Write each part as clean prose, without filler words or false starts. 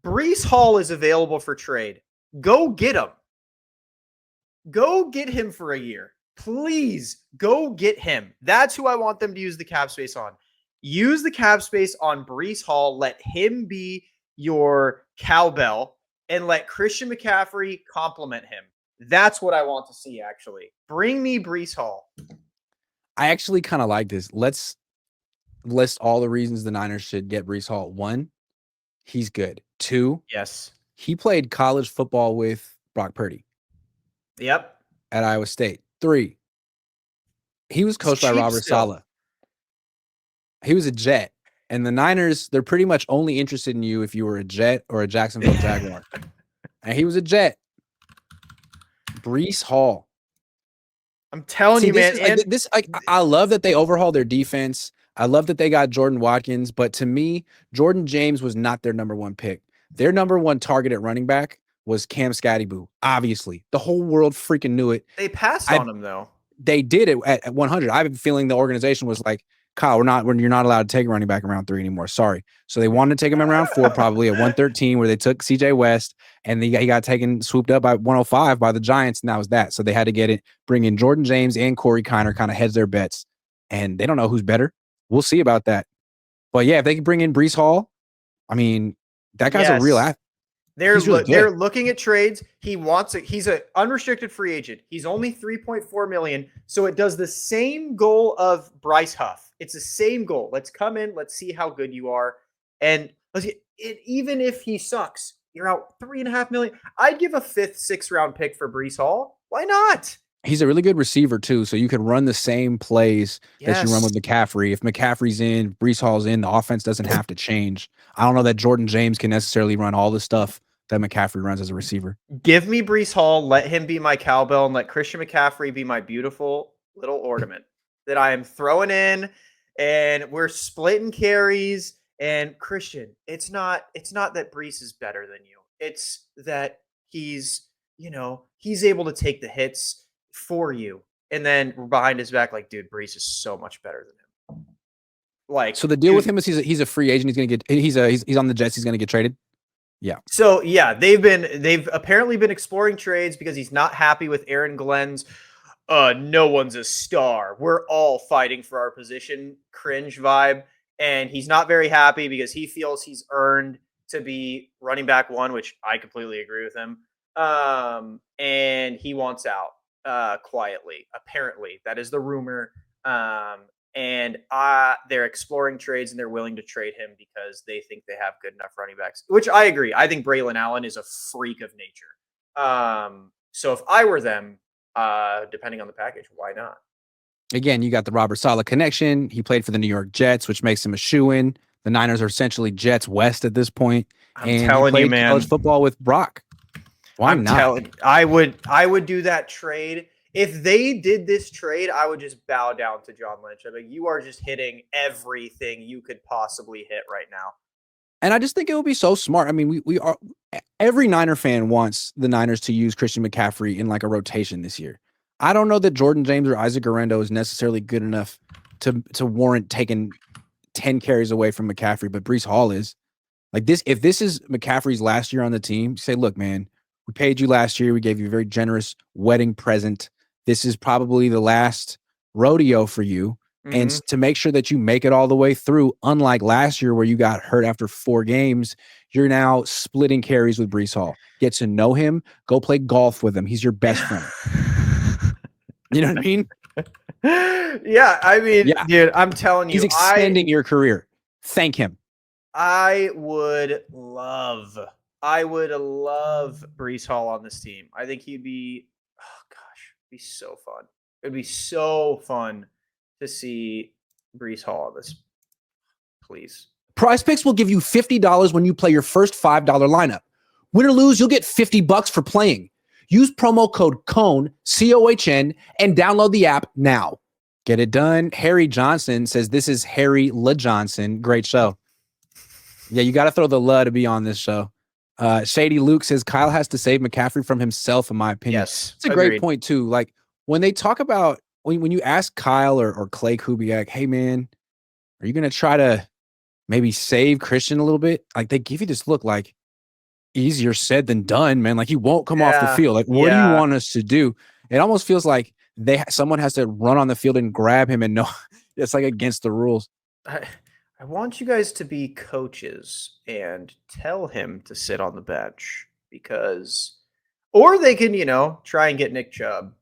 Breece Hall is available for trade. Go get him. Go get him for a year. Please go get him. That's who I want them to use the cap space on. Use the cap space on Breece Hall. Let him be your cowbell and let Christian McCaffrey complement him. That's what I want to see, actually. Bring me Breece Hall. I actually kind of like this. Let's list all the reasons the Niners should get Breece Hall. 1, he's good. 2, yes, he played college football with Brock Purdy. Yep. At Iowa State. 3, he was coached by Robert Saleh. He was a Jet. And the Niners, they're pretty much only interested in you if you were a Jet or a Jacksonville Jaguar. And he was a Jet. Breece Hall. I'm telling you, man. I love that they overhauled their defense. I love that they got Jordan Watkins. But to me, Jordan James was not their number 1 pick. Their number 1 target at running back was Cam Scatterboo. Obviously, the whole world freaking knew it. They passed on him, though. They did it at 100. I have a feeling the organization was like, Kyle, you're not allowed to take a running back in round 3 anymore. Sorry. So they wanted to take him in round 4, probably at 113, where they took CJ West, and he got swooped up by 105 by the Giants, and that was that. So they had to bring in Jordan James and Corey Kiner, kind of hedge their bets, and they don't know who's better. We'll see about that. But yeah, if they can bring in Breece Hall, I mean, that guy's a real athlete. They're looking at trades. He's an unrestricted free agent. He's only $3.4 million. So it does the same goal of Bryce Huff. It's the same goal. Let's come in. Let's see how good you are. And even if he sucks, you're out $3.5 million. I'd give a 5th, 6th round pick for Breece Hall. Why not? He's a really good receiver too. So you could run the same plays that you run with McCaffrey. If McCaffrey's in, Breece Hall's in, the offense doesn't have to change. I don't know that Jordan James can necessarily run all the stuff that McCaffrey runs as a receiver. Give me Breece Hall. Let him be my cowbell, and let Christian McCaffrey be my beautiful little ornament that I am throwing in, and we're splitting carries. And Christian, it's not that Breece is better than you. It's that he's able to take the hits for you, and then we're behind his back like, dude, Breece is so much better than him. Like, so the deal with him is he's a free agent. He's on the Jets. He's going to get traded. Yeah. So yeah, they've apparently been exploring trades because he's not happy with Aaron Glenn's no one's a star. We're all fighting for our position cringe vibe. And he's not very happy because he feels he's earned to be running back 1, which I completely agree with him. And he wants out quietly. Apparently, that is the rumor. And they're exploring trades, and they're willing to trade him because they think they have good enough running backs, which I agree. I think Braylon Allen is a freak of nature. So if I were them, depending on the package, why not? Again, you got the Robert Saleh connection. He played for the New York Jets, which makes him a shoo-in. The Niners are essentially Jets West at this point. I'm telling you, man. College football with Brock. Why not? I would do that trade. If they did this trade, I would just bow down to John Lynch. I mean, you are just hitting everything you could possibly hit right now. And I just think it would be so smart. I mean, every Niner fan wants the Niners to use Christian McCaffrey in like a rotation this year. I don't know that Jordan James or Isaac Guerrero is necessarily good enough to warrant taking 10 carries away from McCaffrey, but Breece Hall is. Like this, if this is McCaffrey's last year on the team, say, look, man, we paid you last year. We gave you a very generous wedding present. This is probably the last rodeo for you. Mm-hmm. And to make sure that you make it all the way through, unlike last year where you got hurt after 4 games, you're now splitting carries with Breece Hall. Get to know him. Go play golf with him. He's your best friend. You know what I mean? Yeah, I mean, dude, I'm telling you. He's extending your career. Thank him. I would love Breece Hall on this team. I think he'd be, be so fun. It'd be so fun to see Breece Hall on this. Please. PrizePicks will give you $50 when you play your first $5 lineup. Win or lose, you'll get $50 for playing. Use promo code COHN, COHN, and download the app now. Get it done. Harry Johnson says this is Harry LaJohnson. Great show. Yeah, you got to throw the la to be on this show. Shady Luke says Kyle has to save McCaffrey from himself, in my opinion. Yes, it's a great point, too. Like, when they talk about, when you ask Kyle or Clay Kubiak, hey, man, are you going to try to maybe save Christian a little bit? Like, they give you this look like, easier said than done, man. Like he won't come off the Yeah, field. Like, what do you yeah. want us to do? It almost feels like someone has to run on the field and grab him, and no, it's like against the rules. I, I want you guys to be coaches and tell him to sit on the bench because, or they can, try and get Nick Chubb,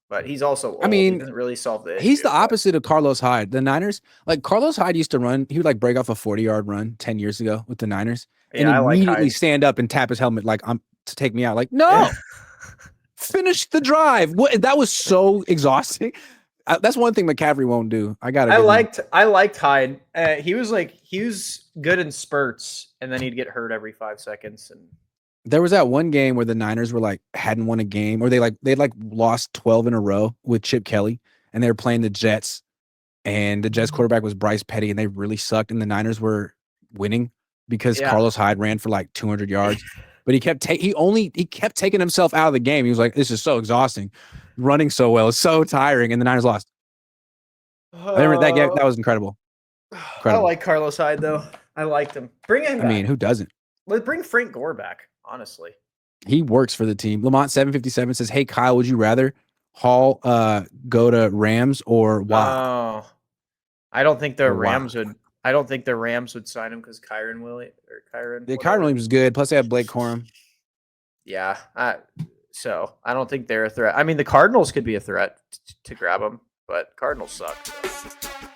but he's also I old. He mean, doesn't really solve the he's issue. the But opposite of Carlos Hyde. The Niners, like Carlos Hyde used to run, he would like break off a 40-yard run 10 years ago with the Niners and yeah, I like immediately Hyde. stand up and tap his helmet like I'm to take me out. Like, no, finish the drive. What that was so exhausting. That's one thing McCaffrey won't do. I gotta give him. I liked Hyde. He was good in spurts, and then he'd get hurt every 5 seconds. And There was that one game where the Niners were like hadn't won a game, or they'd like lost 12 in a row with Chip Kelly, and they were playing the Jets, and the Jets quarterback was Bryce Petty, and they really sucked, and the Niners were winning because yeah, Carlos Hyde ran for like 200 yards, but he kept taking himself out of the game. He was like, "This is so exhausting, running so well, it's so tiring," and the Niners lost. I remember that game. That was incredible. I Incredible. like Carlos Hyde though. I liked him. Bring him I back. mean, who doesn't? Let's bring Frank Gore back. Honestly, He works for the team. Lamont 757 says, "Hey Kyle, would you rather Hall go to Rams or Watt?" oh, I don't think the Or Watt. Rams would. I don't think the Rams would sign him because Kyron. Yeah, Kyron Whatever. Williams is good. Plus, they have Blake Corum. Yeah. So I don't think they're a threat. I mean, the Cardinals could be a threat to grab him, but Cardinals suck. So.